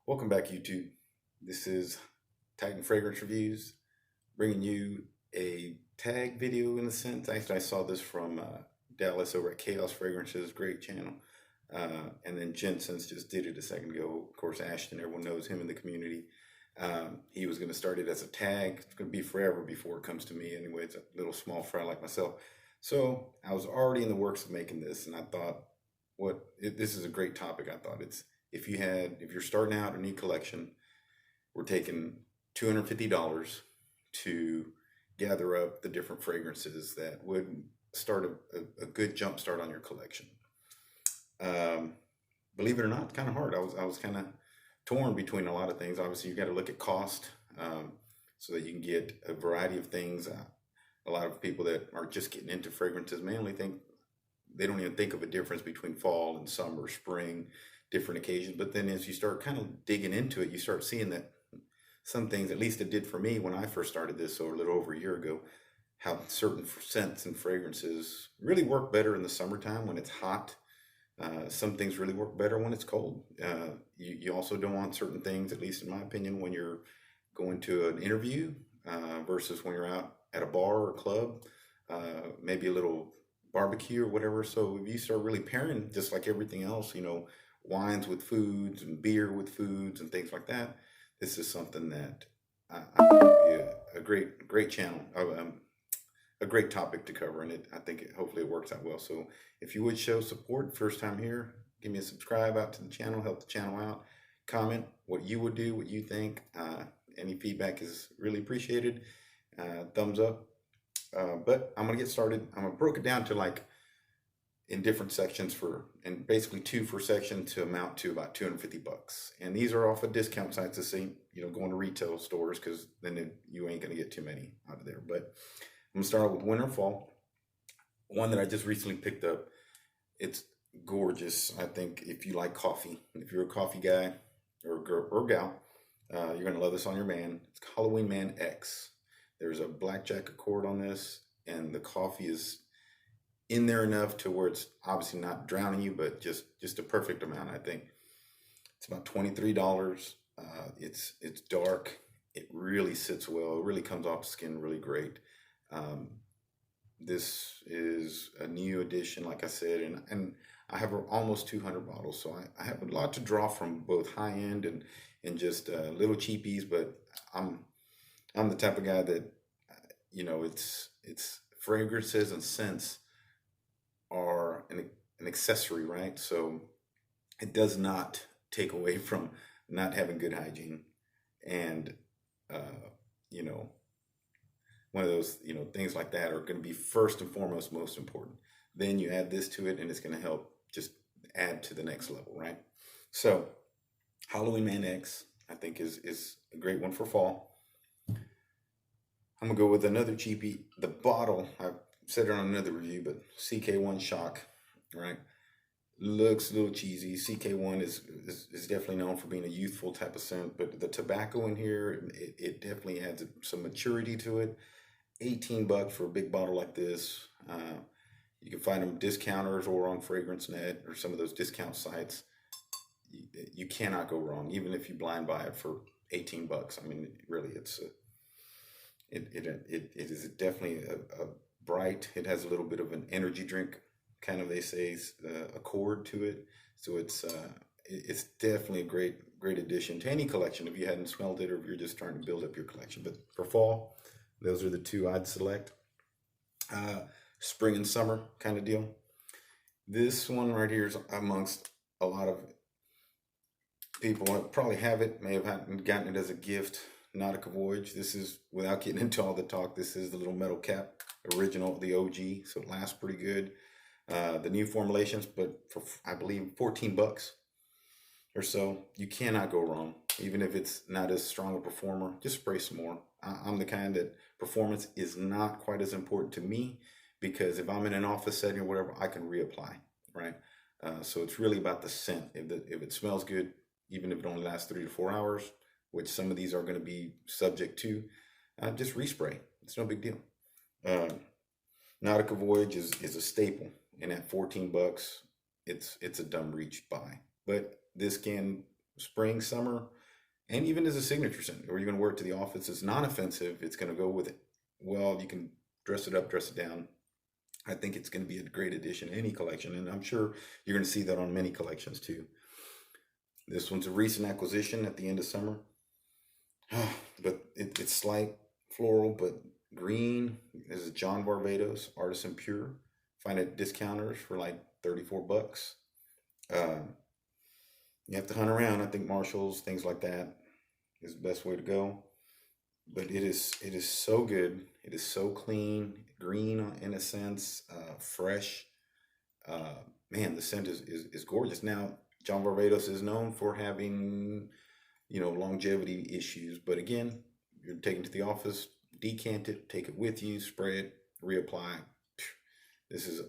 Welcome back, YouTube. This is Titan Fragrance Reviews, bringing you a tag video in a sense. Actually, I saw this from Dallas over at Chaos Fragrances, great channel. And then Jensen's just did it a second ago. Of course, Ashton, everyone knows him in the community. He was going to start it as a tag. It's going to be forever before it comes to me. Anyway, it's a little small fry like myself. So I was already in the works of making this, and I thought, this is a great topic. I thought if you're starting out a new collection, we're taking $250 to gather up the different fragrances that would start a good jump start on your collection. Believe it or not, it's kind of hard. I was kind of torn between a lot of things. Obviously, you got to look at cost so that you can get a variety of things. A lot of people that are just getting into fragrances mainly they don't even think of a difference between fall and summer, spring, different occasions. But then as you start kind of digging into it, you start seeing that some things, at least it did for me when I first started this, so a little over a year ago, how certain scents and fragrances really work better in the summertime when it's hot. Some things really work better when it's cold. You also don't want certain things, at least in my opinion, when you're going to an interview versus when you're out at a bar or a club, maybe a little barbecue or whatever. So if you start really pairing, just like everything else, wines with foods and beer with foods and things like that, this is something that I think would be a great channel, a great topic to cover, and I think hopefully it works out well. So if you would show support, first time here, give me a subscribe out to the channel, help the channel out, comment what you would do, what you think. Any feedback is really appreciated. Thumbs up. But I'm gonna get started. I'm gonna break it down to in different sections and basically 2 per section to amount to about $250. And these are off of discount sites to see, going to retail stores, because then you ain't gonna get too many out of there. But I'm gonna start out with winter fall. One that I just recently picked up. It's gorgeous. I think if you like coffee, if you're a coffee guy or girl or gal, you're gonna love this on your man. It's Halloween Man X. There's a blackjack accord on this, and the coffee is in there enough to where it's obviously not drowning you, but just a perfect amount. I think it's about $23. It's dark. It really sits well. It really comes off the skin really great. This is a new edition, like I said, and I have almost 200 bottles, so I have a lot to draw from, both high end and just little cheapies. But I'm the type of guy that, it's fragrances and scents are an accessory, right? So it does not take away from not having good hygiene. And, one of those, things like that are going to be first and foremost most important. Then you add this to it, and it's going to help just add to the next level, right? So Halloween Man X, I think, is a great one for fall. I'm gonna go with another cheapie. The bottle, I've said it on another review, but CK1 Shock, right? Looks a little cheesy. CK1 is definitely known for being a youthful type of scent, but the tobacco in here, it definitely adds some maturity to it. $18 for a big bottle like this. You can find them discounters or on FragranceNet or some of those discount sites. You cannot go wrong, even if you blind buy it for $18. I mean, really, it is definitely a bright. It has a little bit of an energy drink kind of, they say, accord to it. So it's definitely a great addition to any collection if you hadn't smelled it or if you're just trying to build up your collection. But for fall, those are the 2 I'd select. Spring and summer kind of deal. This one right here is amongst a lot of people that probably have it, may have gotten it as a gift. Nautica Voyage. This is, without getting into all the talk, this is the little metal cap, original, the OG, so it lasts pretty good. The new formulations, but for, I believe, $14 or so, you cannot go wrong. Even if it's not as strong a performer, just spray some more. I'm the kind that performance is not quite as important to me, because if I'm in an office setting or whatever, I can reapply, right? So it's really about the scent. If it smells good, even if it only lasts 3 to 4 hours, which some of these are going to be subject to, just respray. It's no big deal. Nautica Voyage is a staple, and at $14, it's a dumb reach buy. But this can, spring, summer, And even as a signature scent, or you're going to wear it to the office, it's non-offensive. It's going to go with it. Well, you can dress it up, dress it down. I think it's going to be a great addition to any collection, and I'm sure you're going to see that on many collections too. This one's a recent acquisition at the end of summer, but it's slight floral, but green. This is John Varvatos Artisan Pure. Find it at discounters for like 34 bucks. Uh, you have to hunt around. I think Marshalls, things like that, is the best way to go. But it is so good. It is so clean, green in a sense, fresh. Uh, Man, the scent is gorgeous. Now, John Varvatos is known for having, longevity issues. But again, you're taking it to the office, decant it, take it with you, spray it, reapply. This is,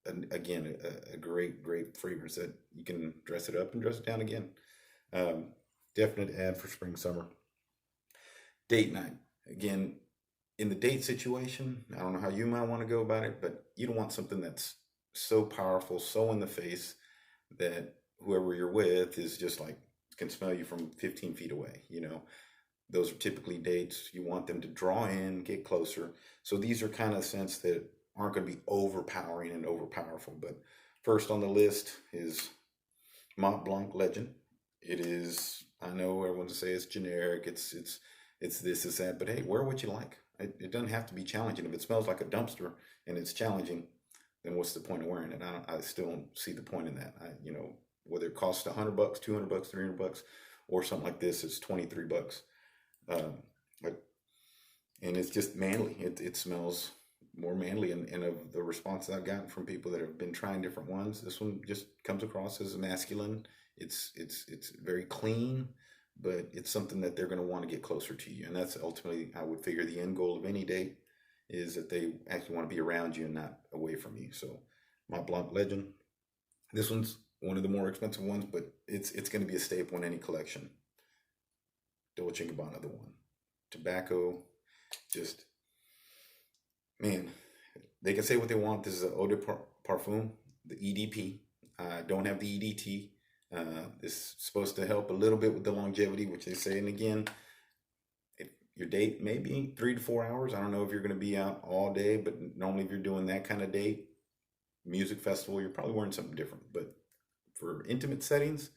again, a great, great fragrance that you can dress it up and dress it down again. Um, Definite ad for spring, summer. Date night. Again, in the date situation, I don't know how you might want to go about it, but you don't want something that's so powerful, so in the face that whoever you're with is just like can smell you from 15 feet away. Those are typically dates. You want them to draw in, get closer. So these are kind of scents that aren't going to be overpowering and overpowerful. But first on the list is Mont Blanc Legend. It is, I know everyone's gonna say it's generic, it's this, it's that, but hey, wear what you like. It doesn't have to be challenging. If it smells like a dumpster and it's challenging, then what's the point of wearing it? I still don't see the point in that. Whether it costs $100, $200, $300, or something like this, it's 23 bucks. Um, but and it's just manly. It smells more manly, and of the response I've gotten from people that have been trying different ones, this one just comes across as masculine. It's very clean, but it's something that they're going to want to get closer to you, and that's ultimately, I would figure, the end goal of any date is that they actually want to be around you and not away from you. So, Mont Blanc Legend. This one's one of the more expensive ones, but it's going to be a staple in any collection. Dolce & Gabbana, the one. Tobacco, just, man, they can say what they want. This is an eau de parfum, the EDP. Don't have the EDT. This is supposed to help a little bit with the longevity, which they say. And again, if your date maybe 3 to 4 hours. I don't know if you're going to be out all day, but normally if you're doing that kind of date, music festival, you're probably wearing something different. But for intimate settings,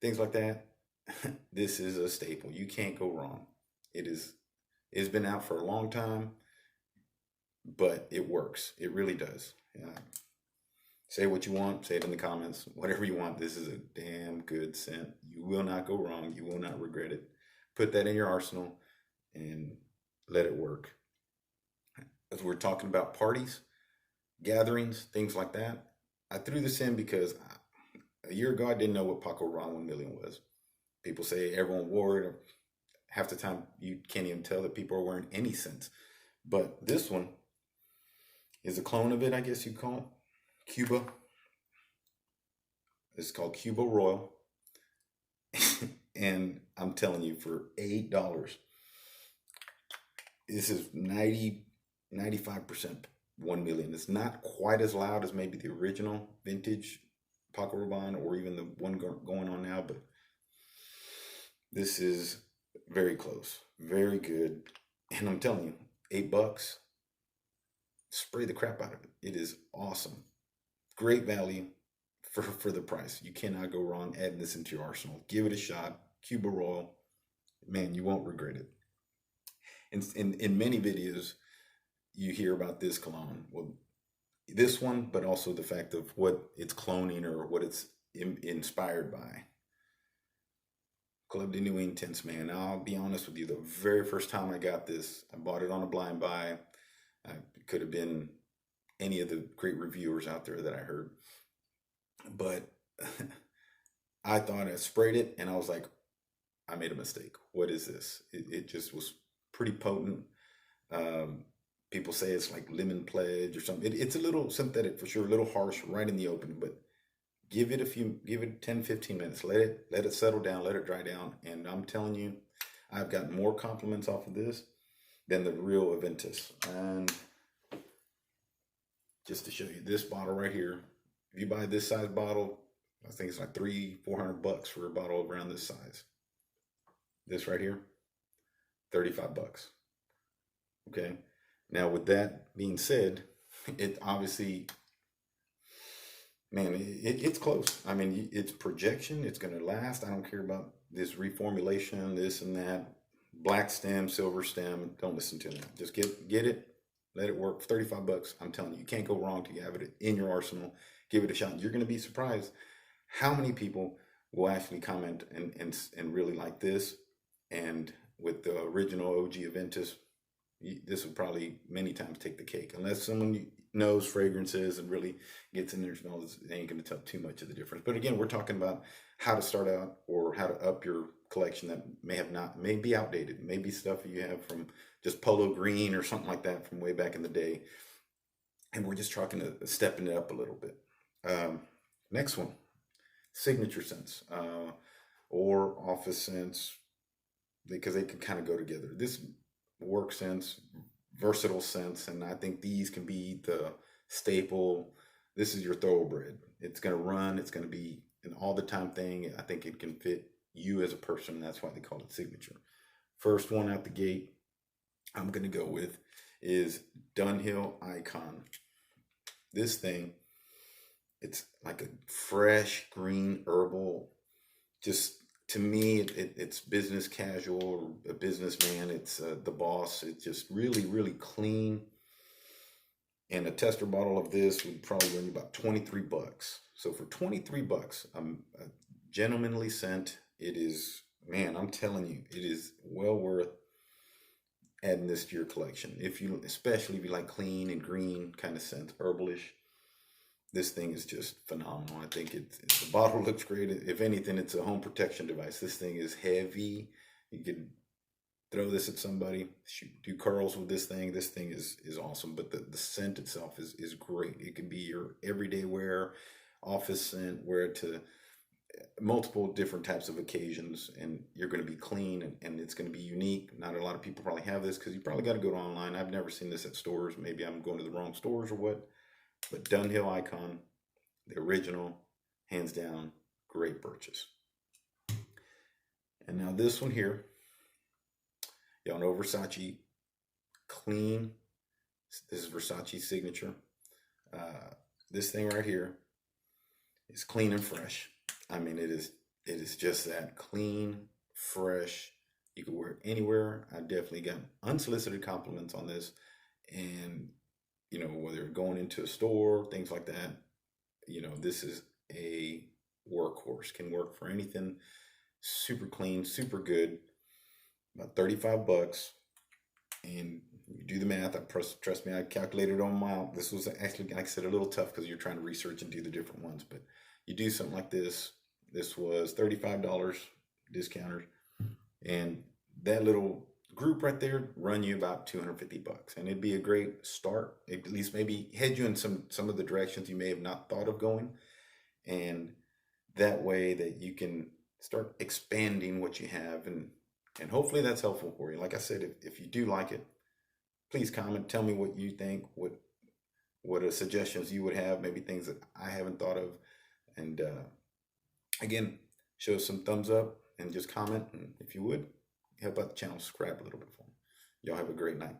things like that, this is a staple. You can't go wrong. It's been out for a long time, but it works. It really does. Say what you want. Say it in the comments. Whatever you want. This is a damn good scent. You will not go wrong. You will not regret it. Put that in your arsenal and let it work. As we're talking about parties, gatherings, things like that, I threw this in because a year ago I didn't know what Paco Rabanne 1 million was. People say everyone wore it. Half the time you can't even tell that people are wearing any scents. But this one is a clone of it, I guess you'd call it. Cuba. It's called Cuba Royal. And I'm telling you, for $8, this is 95% 1 million. It's not quite as loud as maybe the original vintage Paco Rabanne or even the one going on now, but this is very close. Very good. And I'm telling you, $8, spray the crap out of it. It is awesome. Great value for the price. You cannot go wrong adding this into your arsenal. Give it a shot. Cuba Royal. Man, you won't regret it. In many videos, you hear about this cologne. Well, this one, but also the fact of what it's cloning or what it's inspired by. Club de Nuit Intense, man. I'll be honest with you. The very first time I got this, I bought it on a blind buy. It could have been any of the great reviewers out there that I heard. But I thought I sprayed it and I was like, I made a mistake. What is this? It just was pretty potent. People say it's like lemon pledge or something. It's a little synthetic for sure, a little harsh right in the opening, but give it 10, 15 minutes. Let it settle down, let it dry down. And I'm telling you, I've gotten more compliments off of this than the real Aventus. And just to show you this bottle right here, if you buy this size bottle, I think it's like $300-400 for a bottle around this size. This right here, 35 bucks. Okay. Now, with that being said, it obviously, man, it's close. I mean, it's projection. It's going to last. I don't care about this reformulation, this and that. Black stem, silver stem. Don't listen to that. Just get it. Let it work for 35 bucks. I'm telling you, you can't go wrong till you have it in your arsenal. Give it a shot. You're going to be surprised how many people will actually comment and really like this. And with the original OG Aventus, this would probably many times take the cake. Unless someone knows fragrances and really gets in there, knows, they ain't going to tell too much of the difference. But again, we're talking about how to start out or how to up your collection that may be outdated, maybe stuff you have from just polo green or something like that from way back in the day. And we're just trying to stepping it up a little bit. Next one, signature scents or office scents, because they can kind of go together. This work scents, versatile scents, and I think these can be the staple. This is your thoroughbred. It's going to run. It's going to be an all the time thing. I think it can fit you as a person. That's why they call it signature. First one out the gate I'm going to go with is Dunhill Icon. This thing, it's like a fresh green herbal. Just to me, it's business casual or a businessman. It's the boss. It's just really, really clean. And a tester bottle of this would probably run you about 23 bucks. So for 23 bucks, a gentlemanly scent. It is, man, I'm telling you, it is well worth adding this to your collection. Especially if you like clean and green kind of scents, herbalish. This thing is just phenomenal. I think the bottle looks great. If anything, it's a home protection device. This thing is heavy. You could throw this at somebody, do curls with this thing. This thing is awesome. But the scent itself is great. It can be your everyday wear, office scent, wear it to multiple different types of occasions, and you're going to be clean and it's going to be unique. Not a lot of people probably have this because you probably got to go to online. I've never seen this at stores. Maybe I'm going to the wrong stores or what. But Dunhill Icon, the original, hands down, great purchase. And now this one here, y'all know Versace Clean. This is Versace's signature. This thing right here is clean and fresh. I mean, it is just that clean, fresh. You can wear it anywhere. I definitely got unsolicited compliments on this, and whether you're going into a store, things like that, this is a workhorse. Can work for anything. Super clean, super good. About 35 bucks. And you do the math. Trust me, I calculated on my. This was actually, like I said, a little tough because you're trying to research and do the different ones. But you do something like this. This was $35 discounted, and that little group right there run you about 250 bucks, and it'd be a great start. At least maybe head you in some of the directions you may have not thought of going, and that way that you can start expanding what you have, and hopefully that's helpful for you. Like I said, if you do like it, please comment. Tell me what you think. What are suggestions you would have? Maybe things that I haven't thought of, and again, show us some thumbs up and just comment, and if you would, help out the channel, subscribe a little bit for me. Y'all have a great night.